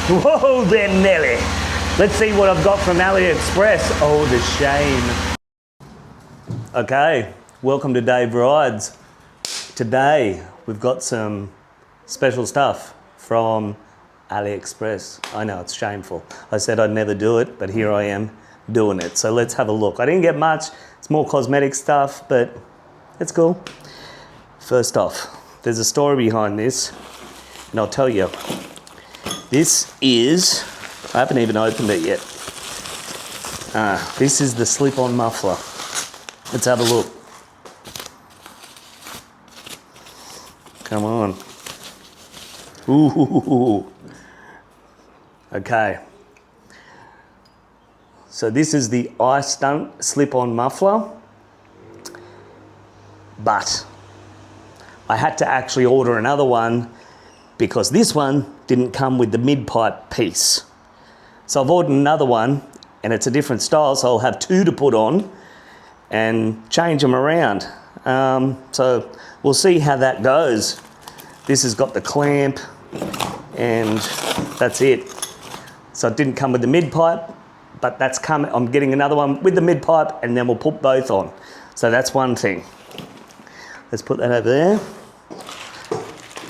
Whoa there, Nelly. Let's see what I've got from AliExpress. Oh, the shame. Okay, welcome to Dave Rides. Today, we've got some special stuff from AliExpress. I know, it's shameful. I said I'd never do it, but here I am doing it. So let's have a look. I didn't get much. It's more cosmetic stuff, but it's cool. First off, there's a story behind this, and I'll tell you. This is, I haven't even opened it yet. This is the slip-on muffler. Let's have a look. Come on. Ooh. Okay. So this is the Istunt slip-on muffler, but I had to actually order another one because this one didn't come with the mid-pipe piece. So I've ordered another one, and it's a different style, so I'll have two to put on and change them around. So we'll see how that goes. This has got the clamp, and that's it. So it didn't come with the mid-pipe, but that's coming. I'm getting another one with the mid-pipe, and then we'll put both on. So that's one thing. Let's put that over there.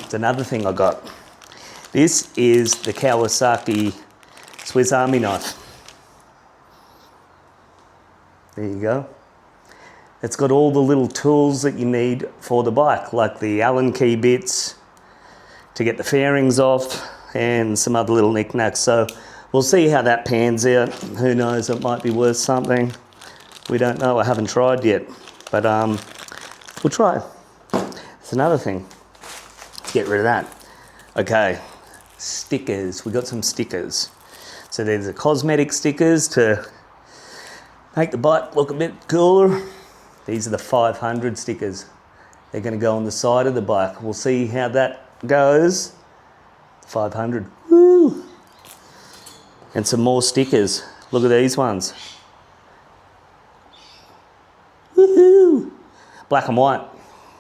It's another thing I got. This is the Kawasaki Swiss Army knife. There you go. It's got all the little tools that you need for the bike, like the Allen key bits to get the fairings off and some other little knickknacks. So we'll see how that pans out. Who knows, it might be worth something. We don't know, I haven't tried yet, but we'll try. It's another thing. Let's get rid of that. Okay, stickers. We got some stickers. So there's the cosmetic stickers to make the bike look a bit cooler. These are the 500 stickers. They're going to go on the side of the bike. We'll see how that goes. 500. Woo! And some more stickers. Look at these ones. Woohoo! Black and white,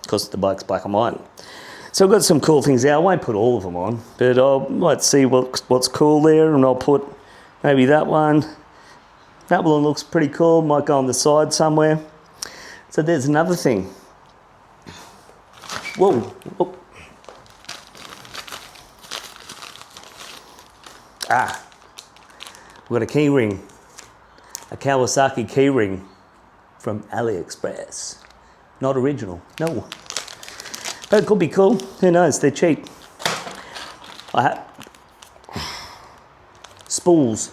because the bike's black and white. So I've got some cool things there. I won't put all of them on, but I might see what's cool there, and I'll put maybe that one. That one looks pretty cool. Might go on the side somewhere. So there's another thing. Whoa. Whoa. We've got a key ring. A Kawasaki key ring from AliExpress. Not original, no. But it could be cool. Who knows? They're cheap. Spools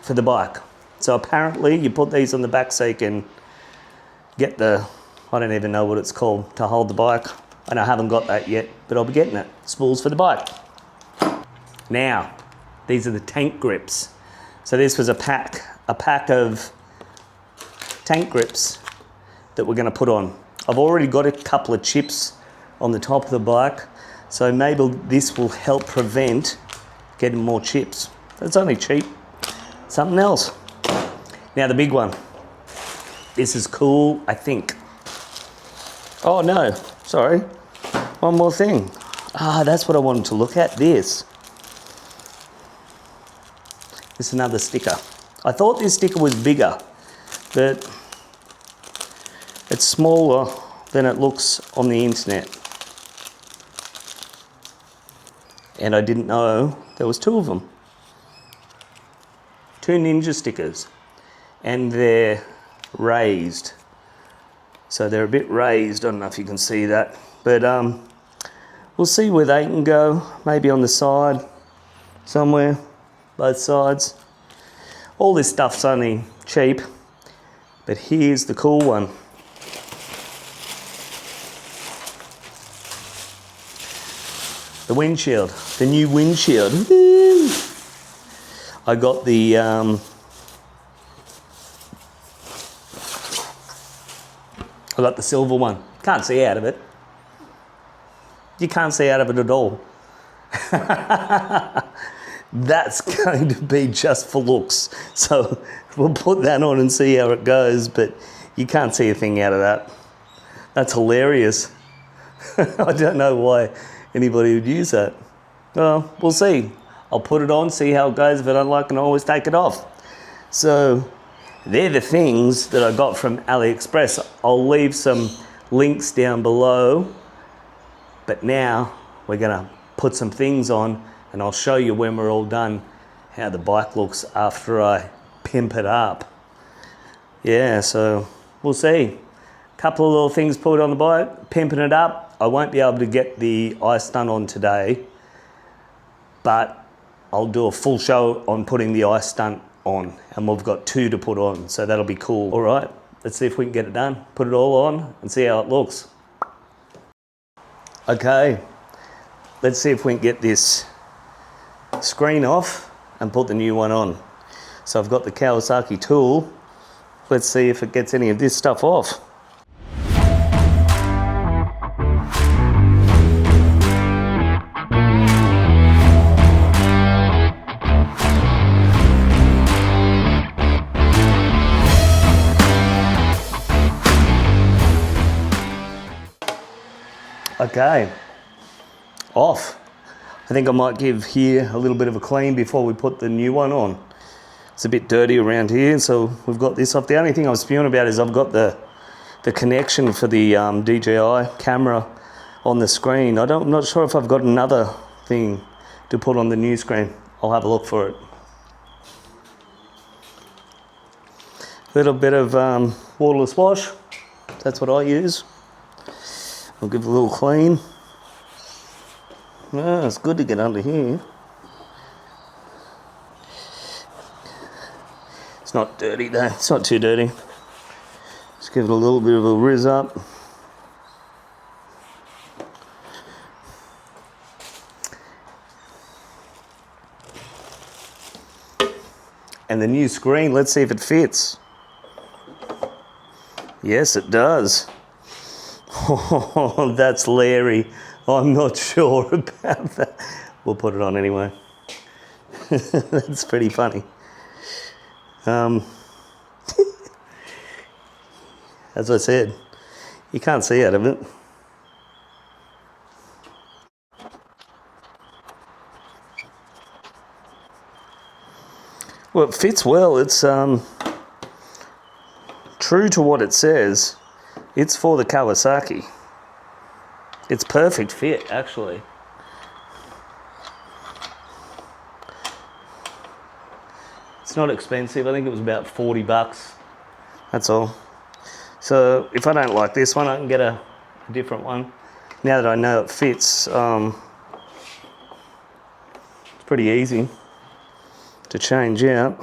for the bike. So apparently you put these on the back so you can get the, I don't even know what it's called, to hold the bike. And I haven't got that yet, but I'll be getting it. Spools for the bike. Now, these are the tank grips. So this was a pack of tank grips that we're going to put on. I've already got a couple of chips on the top of the bike, so maybe this will help prevent getting more chips. It's only cheap. Something else. Now the big one. This is cool, I think. Oh no, sorry. One more thing. That's what I wanted to look at, this. This is another sticker. I thought this sticker was bigger, but it's smaller than it looks on the internet. And I didn't know there was two of them. Two Ninja stickers. And they're raised. So they're a bit raised. I don't know if you can see that. But we'll see where they can go. Maybe on the side somewhere. Both sides. All this stuff's only cheap. But here's the cool one. The windshield, the new windshield. Woo! I got the silver one. Can't see out of it. You can't see out of it at all. That's going to be just for looks. So we'll put that on and see how it goes, but you can't see a thing out of that. That's hilarious. I don't know why anybody would use that. Well, we'll see. I'll put it on, see how it goes. If I don't like it, I always take it off. So they're the things that I got from AliExpress. I'll leave some links down below. But now we're gonna put some things on and I'll show you when we're all done how the bike looks after I pimp it up. Yeah, so we'll see. Couple of little things put on the bike, pimping it up. I won't be able to get the Istunt on today, but I'll do a full show on putting the Istunt on, and we've got 2 to put on, so that'll be cool. All right, let's see if we can get it done. Put it all on and see how it looks. Okay, let's see if we can get this screen off and put the new one on. So I've got the Kawasaki tool. Let's see if it gets any of this stuff off. Okay, off. I think I might give here a little bit of a clean before we put the new one on. It's a bit dirty around here, so we've got this off. The only thing I was spewing about is I've got the connection for the DJI camera on the screen. I'm not sure if I've got another thing to put on the new screen. I'll have a look for it. Little bit of waterless wash. That's what I use. I'll give it a little clean. Ah, it's good to get under here. It's not dirty though, it's not too dirty. Just give it a little bit of a rizz up. And the new screen, let's see if it fits. Yes, it does. Oh, that's Larry. I'm not sure about that. We'll put it on anyway. That's pretty funny. As I said, you can't see out of it. Well, it fits well. It's true to what it says. It's for the Kawasaki. It's perfect fit, actually. It's not expensive. I think it was about 40 bucks. That's all. So if I don't like this one, I can get a different one. Now that I know it fits, it's pretty easy to change out.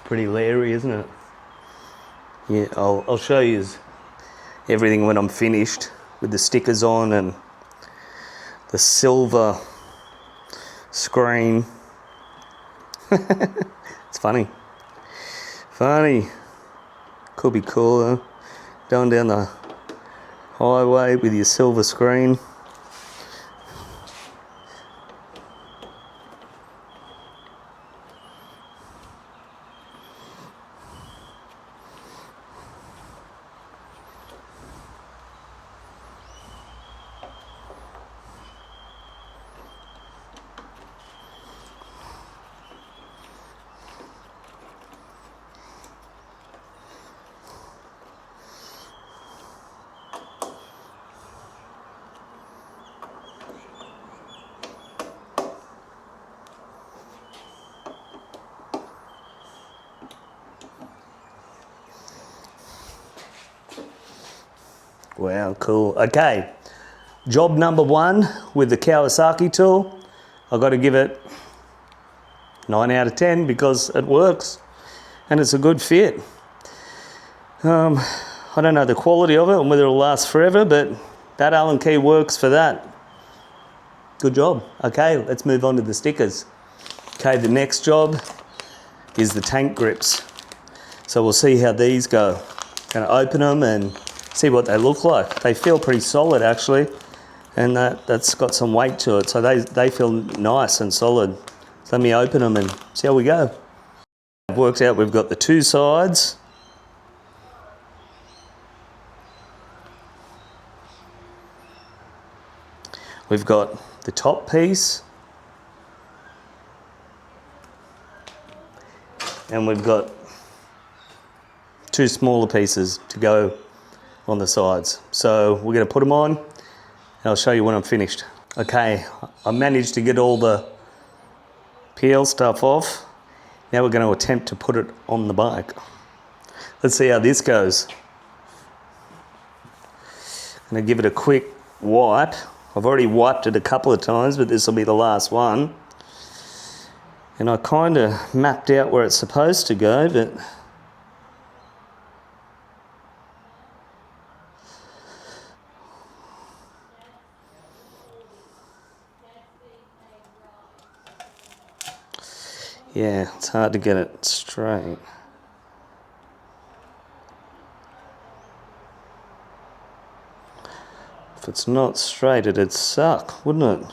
Pretty Larry, isn't it? Yeah, I'll show you everything when I'm finished with the stickers on and the silver screen. It's funny. Funny. Could be cool though. Going down the highway with your silver screen. Wow, cool. Okay, job number 1 with the Kawasaki tool. I've got to give it 9 out of 10 because it works and it's a good fit. I don't know the quality of it and whether it'll last forever, but that Allen key works for that. Good job. Okay, let's move on to the stickers. Okay, the next job is the tank grips. So we'll see how these go. Gonna open them and see what they look like. They feel pretty solid actually, and that's got some weight to it, so they feel nice and solid. So let me open them and see how we go. I've worked out we've got the two sides. We've got the top piece, and we've got two smaller pieces to go on the sides. So we're going to put them on and I'll show you when I'm finished. Okay, I managed to get all the peel stuff off. Now we're going to attempt to put it on the bike. Let's see how this goes. I'm going to give it a quick wipe. I've already wiped it a couple of times, but this will be the last one. And I kind of mapped out where it's supposed to go, but yeah, it's hard to get it straight. If it's not straight, it'd suck, wouldn't it?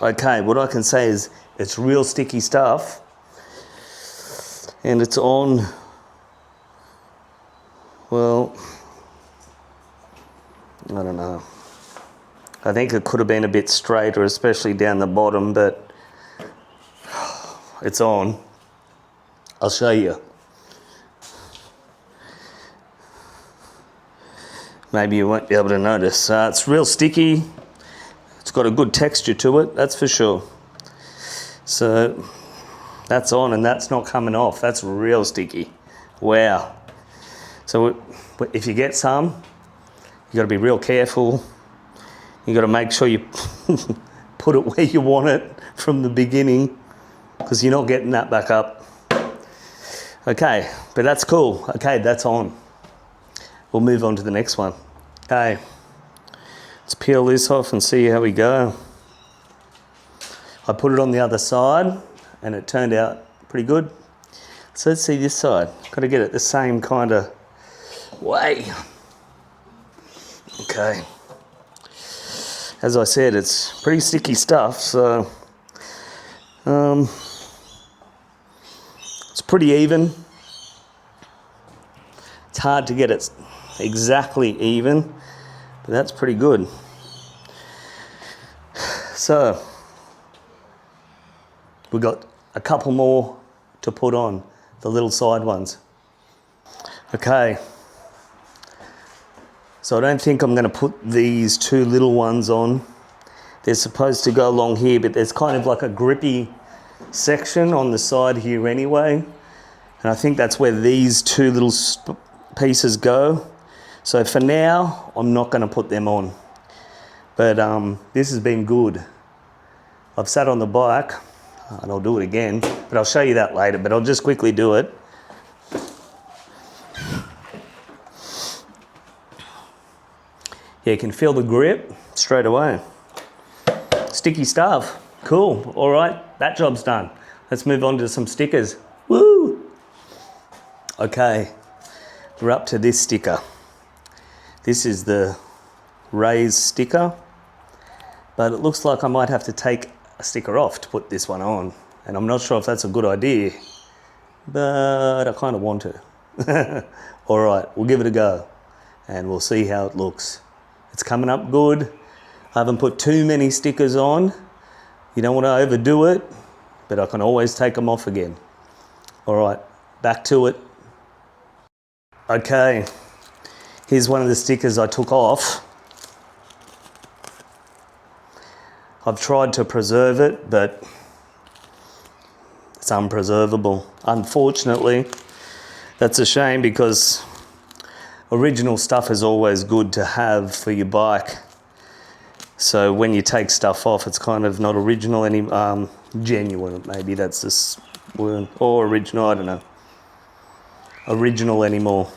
Okay, what I can say is it's real sticky stuff, and it's on, well, I don't know. I think it could have been a bit straighter, especially down the bottom, but it's on. I'll show you. Maybe you won't be able to notice. It's real sticky. It's got a good texture to it, that's for sure. So that's on and that's not coming off. That's real sticky. Wow. So if you get some, you got to be real careful. You got to make sure you put it where you want it from the beginning, because you're not getting that back up. Okay, but that's cool. Okay, that's on. We'll move on to the next one. Okay. Let's peel this off and see how we go. I put it on the other side and it turned out pretty good. So let's see this side. Got to get it the same kind of way. Okay. As I said, it's pretty sticky stuff, so it's pretty even. It's hard to get it exactly even, but that's pretty good. So we've got a couple more to put on, the little side ones. Okay, so I don't think I'm going to put these two little ones on. They're supposed to go along here, but there's kind of like a grippy section on the side here anyway, and I think that's where these two little pieces go. So for now, I'm not going to put them on. But this has been good. I've sat on the bike, and I'll do it again, but I'll show you that later, but I'll just quickly do it. Yeah, you can feel the grip straight away. Sticky stuff. Cool. All right, that job's done. Let's move on to some stickers. Woo! Okay, we're up to this sticker. This is the raised sticker, but it looks like I might have to take a sticker off to put this one on, and I'm not sure if that's a good idea, but I kind of want to. All right, we'll give it a go and we'll see how it looks. It's coming up good. I haven't put too many stickers on. You don't want to overdo it, but I can always take them off again. All right, back to it. Okay, here's one of the stickers I took off. I've tried to preserve it, but it's unpreservable. Unfortunately, that's a shame because original stuff is always good to have for your bike. So when you take stuff off, it's kind of not original genuine, maybe that's this word, or original, I don't know. Original anymore.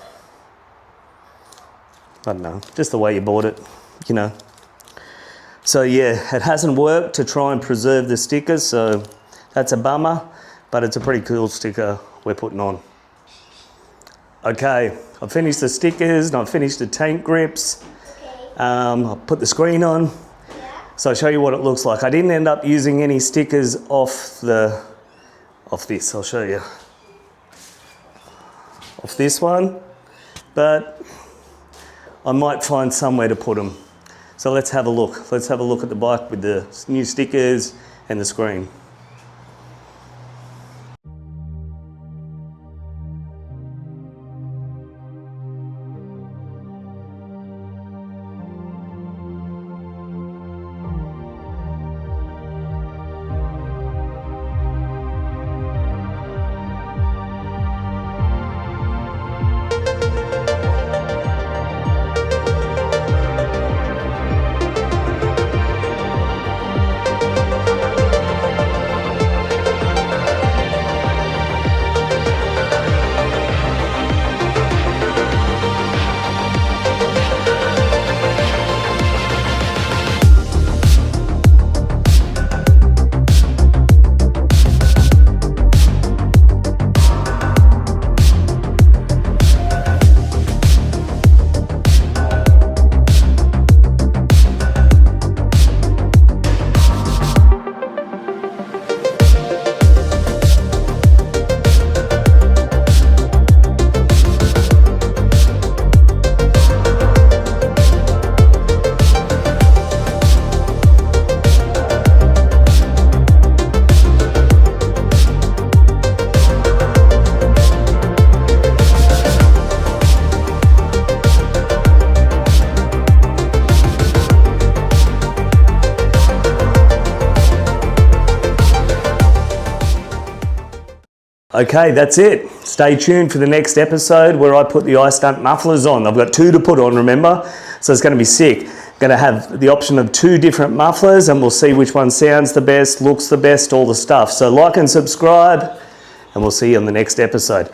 I don't know, just the way you bought it, you know. So yeah, it hasn't worked to try and preserve the stickers, so that's a bummer, but it's a pretty cool sticker we're putting on. Okay, I've finished the stickers and I've finished the tank grips. I'll put the screen on. So I'll show you what it looks like. I didn't end up using any stickers off this, I'll show you. Off this one, but I might find somewhere to put them. So let's have a look. Let's have a look at the bike with the new stickers and the screen. Okay, that's it. Stay tuned for the next episode where I put the Istunt mufflers on. I've got 2 to put on, remember? So it's going to be sick. I'm going to have the option of 2 different mufflers and we'll see which one sounds the best, looks the best, all the stuff. So like and subscribe and we'll see you on the next episode.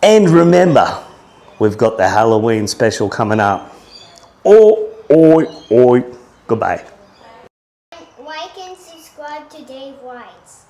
And remember, we've got the Halloween special coming up. Oi. Goodbye. Like and subscribe to Dave White's.